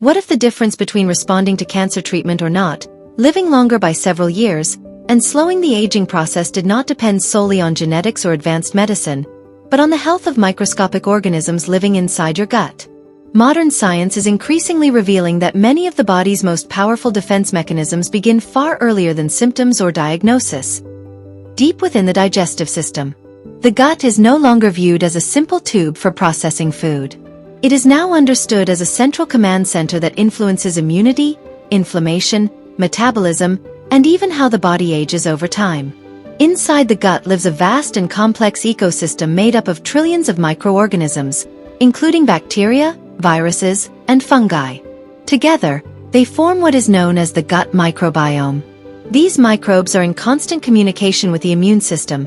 What if the difference between responding to cancer treatment or not, living longer by several years, and slowing the aging process did not depend solely on genetics or advanced medicine, but on the health of microscopic organisms living inside your gut? Modern science is increasingly revealing that many of the body's most powerful defense mechanisms begin far earlier than symptoms or diagnosis. Deep within the digestive system, the gut is no longer viewed as a simple tube for processing food. It is now understood as a central command center that influences immunity, inflammation, metabolism, and even how the body ages over time. Inside the gut lives a vast and complex ecosystem made up of trillions of microorganisms, including bacteria, viruses, and fungi. Together, they form what is known as the gut microbiome. These microbes are in constant communication with the immune system,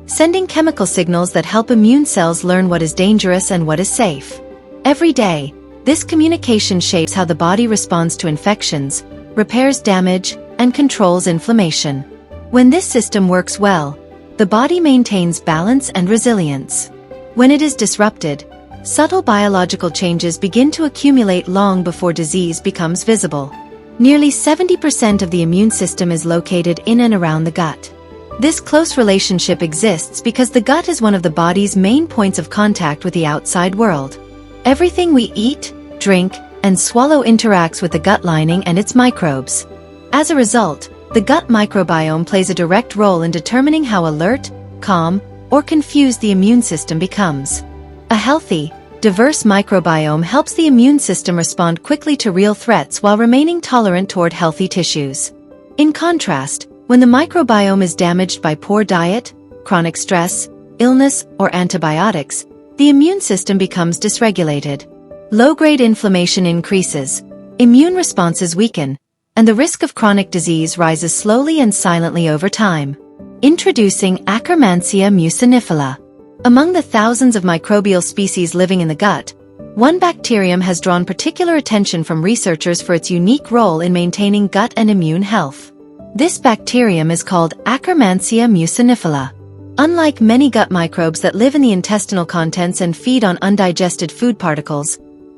sending chemical signals that help immune cells learn what is dangerous and what is safe. Every day, this communication shapes how the body responds to infections, repairs damage, and controls inflammation. When this system works well, the body maintains balance and resilience. When it is disrupted, subtle biological changes begin to accumulate long before disease becomes visible. Nearly 70% of the immune system is located in and around the gut. This close relationship exists because the gut is one of the body's main points of contact with the outside world. Everything we eat, drink, and swallow interacts with the gut lining and its microbes. As a result, the gut microbiome plays a direct role in determining how alert, calm, or confused the immune system becomes. A healthy, diverse microbiome helps the immune system respond quickly to real threats while remaining tolerant toward healthy tissues. In contrast, when the microbiome is damaged by poor diet, chronic stress, illness, or antibiotics, the immune system becomes dysregulated. Low-grade inflammation increases, immune responses weaken, and the risk of chronic disease rises slowly and silently over time. Introducing Akkermansia muciniphila. Among the thousands of microbial species living in the gut, one bacterium has drawn particular attention from researchers for its unique role in maintaining gut and immune health. This bacterium is called Akkermansia muciniphila. Unlike many gut microbes that live in the intestinal contents and feed on undigested food particles,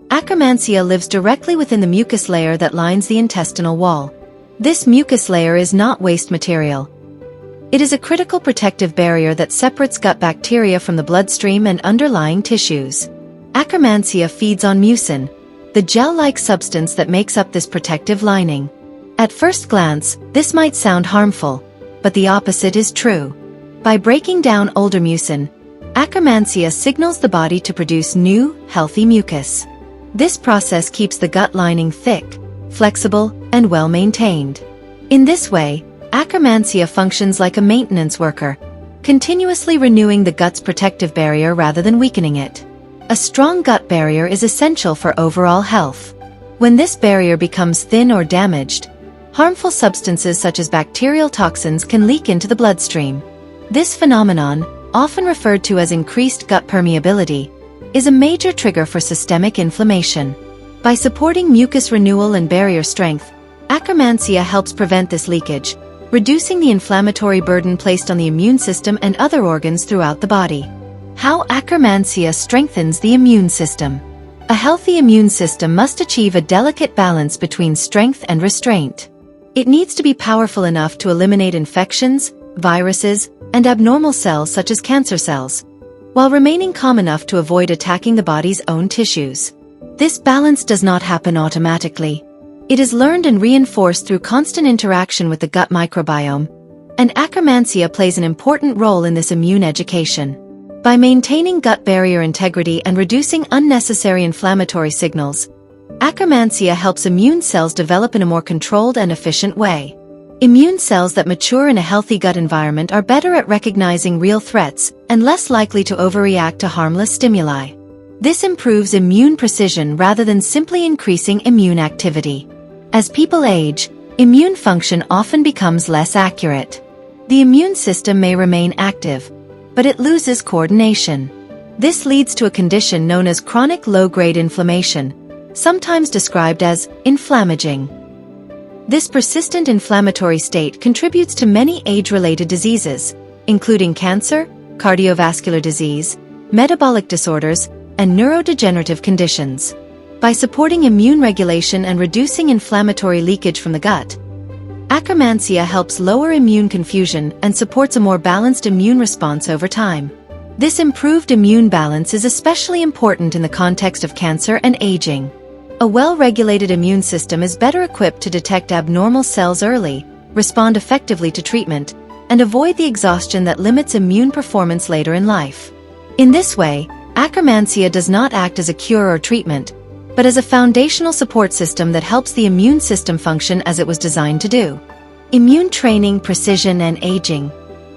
Akkermansia lives directly within the mucus layer that lines the intestinal wall. This mucus layer is not waste material. It is a critical protective barrier that separates gut bacteria from the bloodstream and underlying tissues. Akkermansia feeds on mucin, the gel-like substance that makes up this protective lining. At first glance, this might sound harmful, but the opposite is true. By breaking down older mucin, Akkermansia signals the body to produce new, healthy mucus. This process keeps the gut lining thick, flexible, and well-maintained. In this way, Akkermansia functions like a maintenance worker, continuously renewing the gut's protective barrier rather than weakening it. A strong gut barrier is essential for overall health. When this barrier becomes thin or damaged, harmful substances such as bacterial toxins can leak into the bloodstream. This phenomenon, often referred to as increased gut permeability, is a major trigger for systemic inflammation. By supporting mucus renewal and barrier strength, Akkermansia helps prevent this leakage, reducing the inflammatory burden placed on the immune system and other organs throughout the body. How Akkermansia strengthens the immune system. A healthy immune system must achieve a delicate balance between strength and restraint. It needs to be powerful enough to eliminate infections, viruses, and abnormal cells such as cancer cells, while remaining calm enough to avoid attacking the body's own tissues. This balance does not happen automatically. It is learned and reinforced through constant interaction with the gut microbiome, and Akkermansia plays an important role in this immune education. By maintaining gut barrier integrity and reducing unnecessary inflammatory signals, Akkermansia helps immune cells develop in a more controlled and efficient way. Immune cells that mature in a healthy gut environment are better at recognizing real threats and less likely to overreact to harmless stimuli. This improves immune precision rather than simply increasing immune activity. As people age, immune function often becomes less accurate. The immune system may remain active, but it loses coordination. This leads to a condition known as chronic low-grade inflammation, sometimes described as inflammaging. This persistent inflammatory state contributes to many age-related diseases, including cancer, cardiovascular disease, metabolic disorders, and neurodegenerative conditions. By supporting immune regulation and reducing inflammatory leakage from the gut, Akkermansia helps lower immune confusion and supports a more balanced immune response over time. This improved immune balance is especially important in the context of cancer and aging. A well-regulated immune system is better equipped to detect abnormal cells early, respond effectively to treatment, and avoid the exhaustion that limits immune performance later in life. In this way, Akkermansia does not act as a cure or treatment, but as a foundational support system that helps the immune system function as it was designed to do. Immune training, precision, and aging.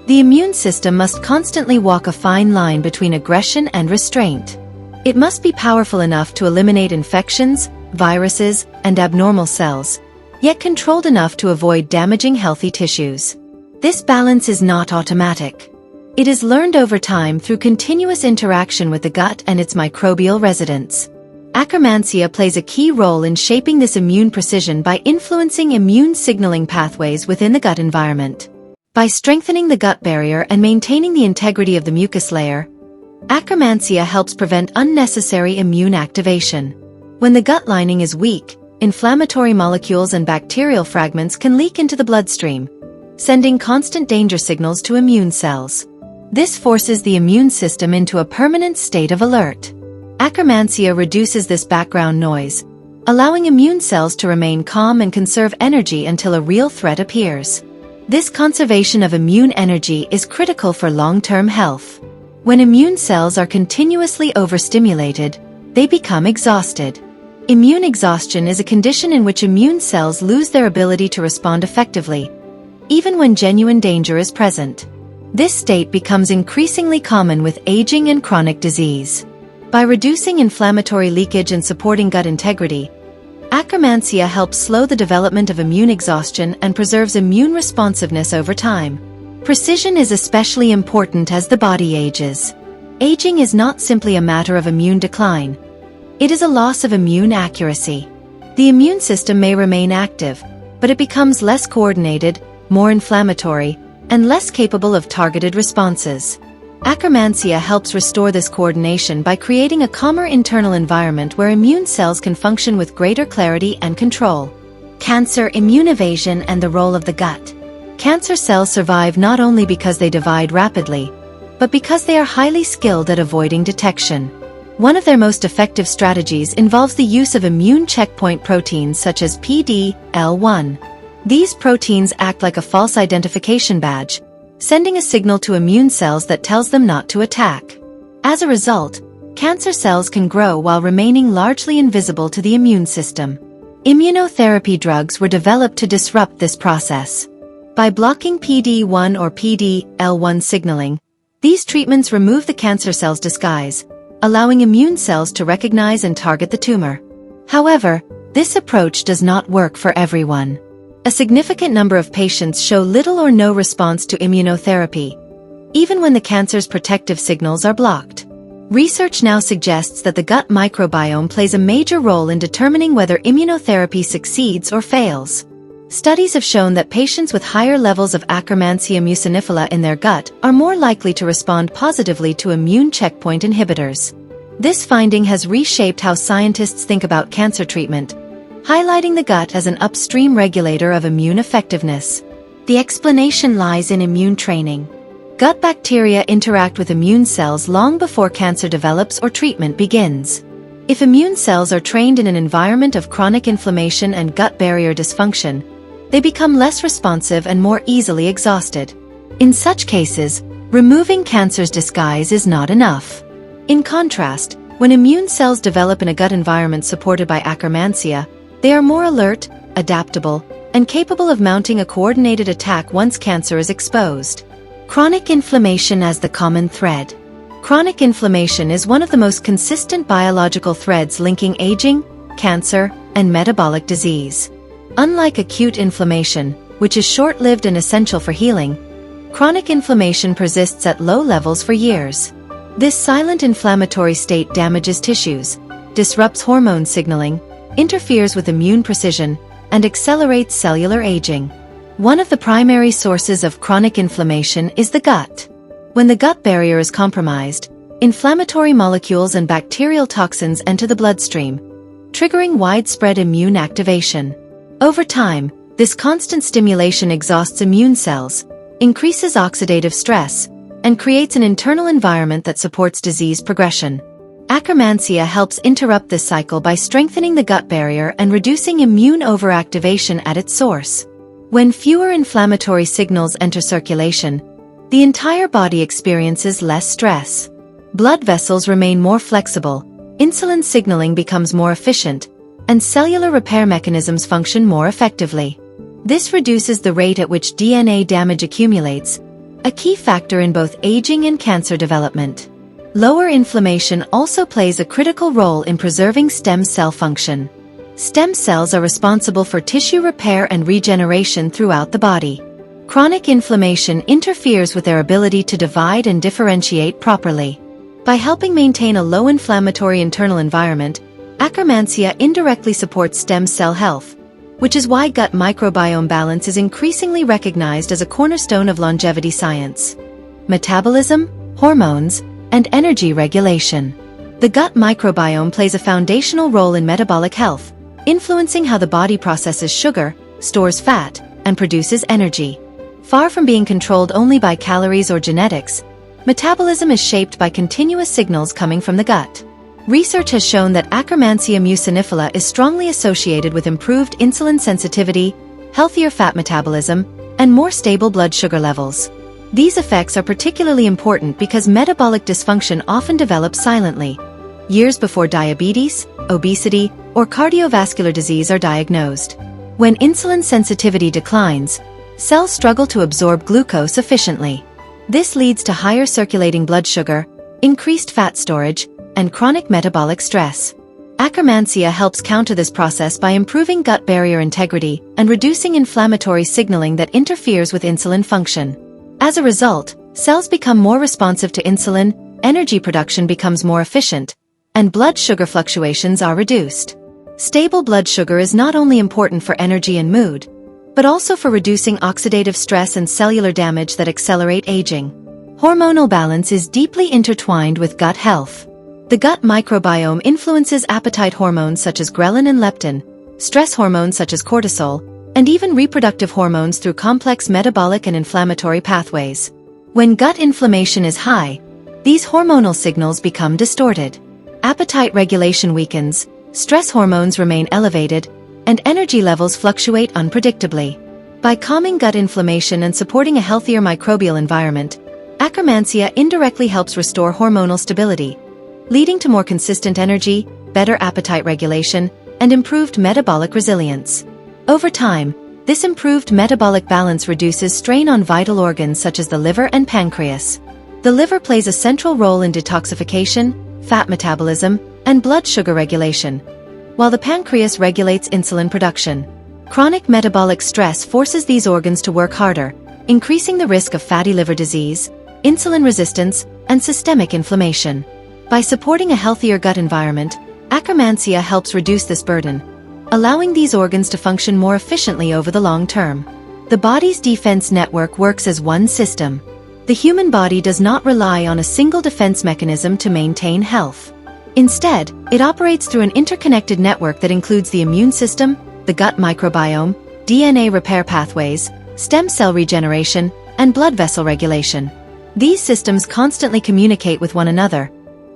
The immune system must constantly walk a fine line between aggression and restraint. It must be powerful enough to eliminate infections, viruses, and abnormal cells, yet controlled enough to avoid damaging healthy tissues. This balance is not automatic. It is learned over time through continuous interaction with the gut and its microbial residents. Akkermansia plays a key role in shaping this immune precision by influencing immune signaling pathways within the gut environment. By strengthening the gut barrier and maintaining the integrity of the mucus layer, Akkermansia helps prevent unnecessary immune activation. When the gut lining is weak, inflammatory molecules and bacterial fragments can leak into the bloodstream, sending constant danger signals to immune cells. This forces the immune system into a permanent state of alert. Akkermansia reduces this background noise, allowing immune cells to remain calm and conserve energy until a real threat appears. This conservation of immune energy is critical for long-term health. When immune cells are continuously overstimulated, they become exhausted. Immune exhaustion is a condition in which immune cells lose their ability to respond effectively, even when genuine danger is present. This state becomes increasingly common with aging and chronic disease. By reducing inflammatory leakage and supporting gut integrity, Akkermansia helps slow the development of immune exhaustion and preserves immune responsiveness over time. Precision is especially important as the body ages. Aging is not simply a matter of immune decline. It is a loss of immune accuracy. The immune system may remain active, but it becomes less coordinated, more inflammatory, and less capable of targeted responses. Akkermansia helps restore this coordination by creating a calmer internal environment where immune cells can function with greater clarity and control. Cancer, immune evasion, and the role of the gut. Cancer cells survive not only because they divide rapidly, but because they are highly skilled at avoiding detection. One of their most effective strategies involves the use of immune checkpoint proteins such as PD-L1. These proteins act like a false identification badge, sending a signal to immune cells that tells them not to attack. As a result, cancer cells can grow while remaining largely invisible to the immune system. Immunotherapy drugs were developed to disrupt this process. By blocking PD-1 or PD-L1 signaling, these treatments remove the cancer cell's disguise, allowing immune cells to recognize and target the tumor. However, this approach does not work for everyone. A significant number of patients show little or no response to immunotherapy, even when the cancer's protective signals are blocked. Research now suggests that the gut microbiome plays a major role in determining whether immunotherapy succeeds or fails. Studies have shown that patients with higher levels of Akkermansia muciniphila in their gut are more likely to respond positively to immune checkpoint inhibitors. This finding has reshaped how scientists think about cancer treatment, highlighting the gut as an upstream regulator of immune effectiveness. The explanation lies in immune training. Gut bacteria interact with immune cells long before cancer develops or treatment begins. If immune cells are trained in an environment of chronic inflammation and gut barrier dysfunction, they become less responsive and more easily exhausted. In such cases, removing cancer's disguise is not enough. In contrast, when immune cells develop in a gut environment supported by Akkermansia, they are more alert, adaptable, and capable of mounting a coordinated attack once cancer is exposed. Chronic inflammation as the common thread. Chronic inflammation is one of the most consistent biological threads linking aging, cancer, and metabolic disease. Unlike acute inflammation, which is short-lived and essential for healing, chronic inflammation persists at low levels for years. This silent inflammatory state damages tissues, disrupts hormone signaling, interferes with immune precision, and accelerates cellular aging. One of the primary sources of chronic inflammation is the gut. When the gut barrier is compromised, inflammatory molecules and bacterial toxins enter the bloodstream, triggering widespread immune activation. Over time, this constant stimulation exhausts immune cells, increases oxidative stress, and creates an internal environment that supports disease progression. Akkermansia helps interrupt this cycle by strengthening the gut barrier and reducing immune overactivation at its source. When fewer inflammatory signals enter circulation, the entire body experiences less stress. Blood vessels remain more flexible, insulin signaling becomes more efficient, and cellular repair mechanisms function more effectively. This reduces the rate at which DNA damage accumulates, a key factor in both aging and cancer development. Lower inflammation also plays a critical role in preserving stem cell function. Stem cells are responsible for tissue repair and regeneration throughout the body. Chronic inflammation interferes with their ability to divide and differentiate properly. By helping maintain a low inflammatory internal environment, Akkermansia indirectly supports stem cell health, which is why gut microbiome balance is increasingly recognized as a cornerstone of longevity science. Metabolism, hormones, and energy regulation. The gut microbiome plays a foundational role in metabolic health, influencing how the body processes sugar, stores fat, and produces energy. Far from being controlled only by calories or genetics, metabolism is shaped by continuous signals coming from the gut. Research has shown that Akkermansia muciniphila is strongly associated with improved insulin sensitivity, healthier fat metabolism, and more stable blood sugar levels. These effects are particularly important because metabolic dysfunction often develops silently, years before diabetes, obesity, or cardiovascular disease are diagnosed. When insulin sensitivity declines, cells struggle to absorb glucose efficiently. This leads to higher circulating blood sugar, increased fat storage, and chronic metabolic stress. Akkermansia helps counter this process by improving gut barrier integrity and reducing inflammatory signaling that interferes with insulin function. As a result, cells become more responsive to insulin, energy production becomes more efficient, and blood sugar fluctuations are reduced. Stable blood sugar is not only important for energy and mood, but also for reducing oxidative stress and cellular damage that accelerate aging. Hormonal balance is deeply intertwined with gut health. The gut microbiome influences appetite hormones such as ghrelin and leptin, stress hormones such as cortisol, and even reproductive hormones through complex metabolic and inflammatory pathways. When gut inflammation is high, these hormonal signals become distorted. Appetite regulation weakens, stress hormones remain elevated, and energy levels fluctuate unpredictably. By calming gut inflammation and supporting a healthier microbial environment, Akkermansia indirectly helps restore hormonal stability, leading to more consistent energy, better appetite regulation, and improved metabolic resilience. Over time, this improved metabolic balance reduces strain on vital organs such as the liver and pancreas. The liver plays a central role in detoxification, fat metabolism, and blood sugar regulation, while the pancreas regulates insulin production. Chronic metabolic stress forces these organs to work harder, increasing the risk of fatty liver disease, insulin resistance, and systemic inflammation. By supporting a healthier gut environment, Akkermansia helps reduce this burden, allowing these organs to function more efficiently over the long term. The body's defense network works as one system. The human body does not rely on a single defense mechanism to maintain health. Instead, it operates through an interconnected network that includes the immune system, the gut microbiome, DNA repair pathways, stem cell regeneration, and blood vessel regulation. These systems constantly communicate with one another,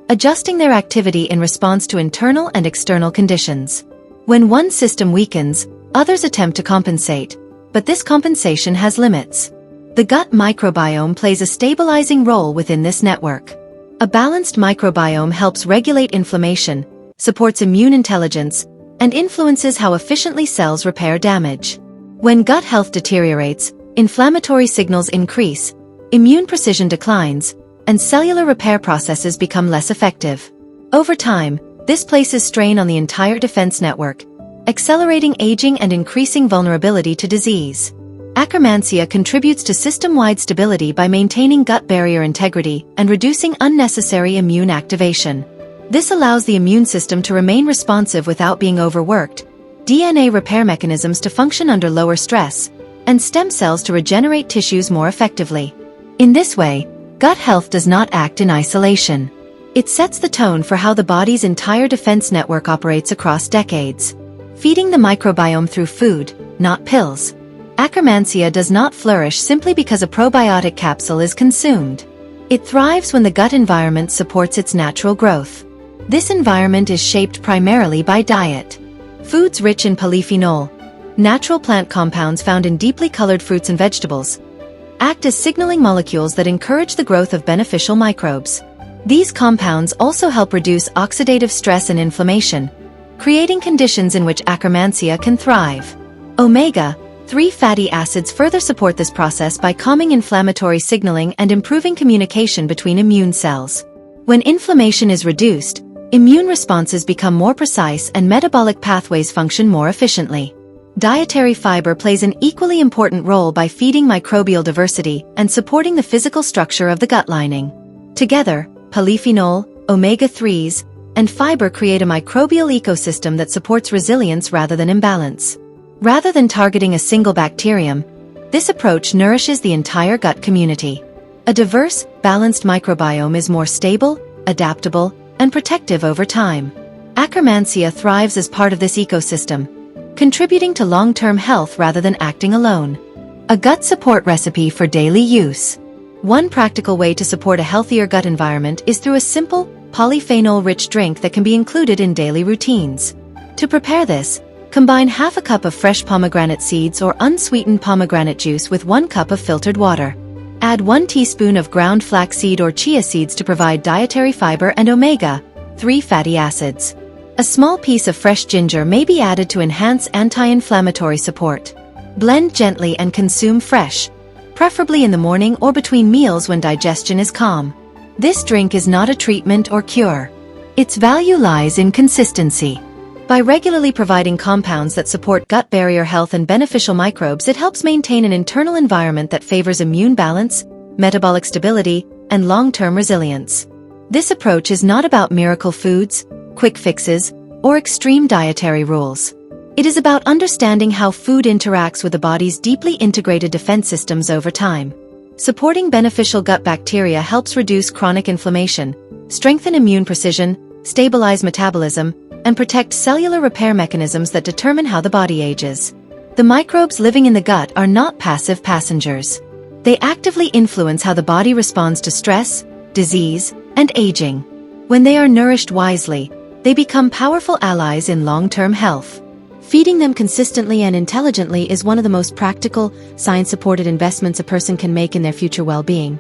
adjusting their activity in response to internal and external conditions. When one system weakens, others attempt to compensate, but this compensation has limits. The gut microbiome plays a stabilizing role within this network. A balanced microbiome helps regulate inflammation, supports immune intelligence, and influences how efficiently cells repair damage. When gut health deteriorates, inflammatory signals increase, immune precision declines, and cellular repair processes become less effective. Over time, this places strain on the entire defense network, accelerating aging and increasing vulnerability to disease. Akkermansia contributes to system-wide stability by maintaining gut barrier integrity and reducing unnecessary immune activation. This allows the immune system to remain responsive without being overworked, DNA repair mechanisms to function under lower stress, and stem cells to regenerate tissues more effectively. In this way, gut health does not act in isolation. It sets the tone for how the body's entire defense network operates across decades. Feeding the microbiome through food, not pills. Akkermansia does not flourish simply because a probiotic capsule is consumed. It thrives when the gut environment supports its natural growth. This environment is shaped primarily by diet. Foods rich in polyphenol, natural plant compounds found in deeply colored fruits and vegetables, act as signaling molecules that encourage the growth of beneficial microbes. These compounds also help reduce oxidative stress and inflammation, creating conditions in which Akkermansia can thrive. Omega-3 fatty acids further support this process by calming inflammatory signaling and improving communication between immune cells. When inflammation is reduced, immune responses become more precise and metabolic pathways function more efficiently. Dietary fiber plays an equally important role by feeding microbial diversity and supporting the physical structure of the gut lining. Together, polyphenol, omega-3s, and fiber create a microbial ecosystem that supports resilience rather than imbalance. Rather than targeting a single bacterium, this approach nourishes the entire gut community. A diverse, balanced microbiome is more stable, adaptable, and protective over time. Akkermansia thrives as part of this ecosystem, contributing to long-term health rather than acting alone. A gut support recipe for daily use. One practical way to support a healthier gut environment is through a simple, polyphenol-rich drink that can be included in daily routines. To prepare this, combine half a cup of fresh pomegranate seeds or unsweetened pomegranate juice with 1 cup of filtered water. Add 1 teaspoon of ground flaxseed or chia seeds to provide dietary fiber and omega-3 fatty acids. A small piece of fresh ginger may be added to enhance anti-inflammatory support. Blend gently and consume fresh, preferably in the morning or between meals when digestion is calm. This drink is not a treatment or cure. Its value lies in consistency. By regularly providing compounds that support gut barrier health and beneficial microbes, it helps maintain an internal environment that favors immune balance, metabolic stability, and long-term resilience. This approach is not about miracle foods, quick fixes, or extreme dietary rules. It is about understanding how food interacts with the body's deeply integrated defense systems over time. Supporting beneficial gut bacteria helps reduce chronic inflammation, strengthen immune precision, stabilize metabolism, and protect cellular repair mechanisms that determine how the body ages. The microbes living in the gut are not passive passengers. They actively influence how the body responds to stress, disease, and aging. When they are nourished wisely, they become powerful allies in long-term health. Feeding them consistently and intelligently is one of the most practical, science-supported investments a person can make in their future well-being.